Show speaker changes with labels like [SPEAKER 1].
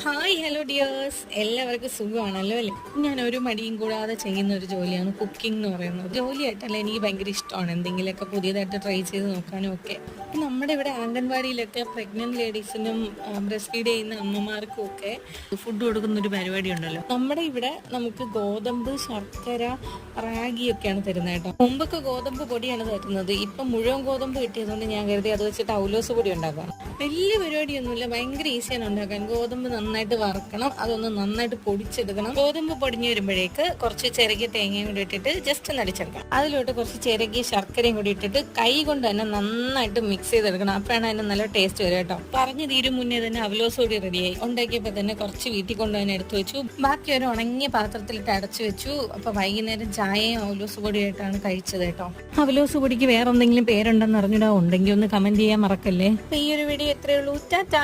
[SPEAKER 1] Hi hello dears, എല്ലാവർക്കും സുഖമാണല്ലോ അല്ലേ? ഞാൻ ഒരു മടിയും കൂടാതെ ചെയ്യുന്ന ഒരു ജോലിയാണ് കുക്കിംഗ് എന്ന് പറയുന്നത്. ജോലിയായിട്ടല്ല, എനിക്ക് ഭയങ്കര ഇഷ്ടമാണ് എന്തെങ്കിലുമൊക്കെ പുതിയതായിട്ട് ട്രൈ ചെയ്ത് നോക്കാനും ഒക്കെ. നമ്മുടെ ഇവിടെ ആംഗൻവാടിയിലൊക്കെ പ്രഗ്നന്റ് ലേഡീസിനും ബ്രസ്റ്റ് ഫീഡ് ചെയ്യുന്ന അമ്മമാർക്കും ഒക്കെ ഫുഡ് കൊടുക്കുന്ന ഒരു പരിപാടി ഉണ്ടല്ലോ. നമ്മുടെ ഇവിടെ നമുക്ക് ഗോതമ്പ്, ശർക്കര, റാഗിയൊക്കെയാണ് തരുന്നത് കേട്ടോ. മുമ്പൊക്കെ ഗോതമ്പ് പൊടിയാണ് തരുന്നത്. ഇപ്പം മുഴുവൻ ഗോതമ്പ് കിട്ടിയതുകൊണ്ട് ഞാൻ കരുതി അത് വെച്ചിട്ട് ഔലോസ് പൊടി ഉണ്ടാക്കാം. വലിയ പരിപാടിയൊന്നുമില്ല, ഭയങ്കര ഈസിയാണ് ഉണ്ടാക്കാൻ. ഗോതമ്പ് നന്നായിട്ട് വറുക്കണം, അതൊന്ന് നന്നായിട്ട് പൊടിച്ചെടുക്കണം. ഗോതമ്പ് പൊടിഞ്ഞു വരുമ്പോഴേക്ക് കുറച്ച് ചിരകിയ തേങ്ങയും കൂടി ഇട്ടിട്ട് ജസ്റ്റ് ഒന്ന് അടിച്ചെടുക്കണം. അതിലോട്ട് കുറച്ച് ചിരകിയ ശർക്കരയും കൂടി ഇട്ടിട്ട് കൈ കൊണ്ട് തന്നെ നന്നായിട്ട് മിക്സ് ചെയ്തെടുക്കണം. അപ്പോഴാണ് അതിന് നല്ല ടേസ്റ്റ് വരും കേട്ടോ. പറഞ്ഞു തീരും മുന്നേ തന്നെ അവലോസ് പൊടി റെഡിയായി. ഉണ്ടാക്കിയപ്പോൾ തന്നെ കുറച്ച് വീട്ടിൽ കൊണ്ട് തന്നെ എടുത്തു വെച്ചു. ബാക്കി ഒരു ഉണങ്ങിയ പാത്രത്തിലിട്ട് അടച്ചു വെച്ചു. അപ്പൊ വൈകുന്നേരം ചായയും അവലോസ് പൊടിയായിട്ടാണ് കഴിച്ചത് കേട്ടോ. അവലോസ് പൊടിക്ക് വേറെ എന്തെങ്കിലും പേരുണ്ടെന്ന് അറിഞ്ഞിടാ, ഉണ്ടെങ്കിൽ ഒന്ന് കമന്റ് ചെയ്യാൻ മറക്കല്ലേ. ഈ ഒരു വീഡിയോ എത്രയേ ഉള്ളൂ. ടാറ്റാ.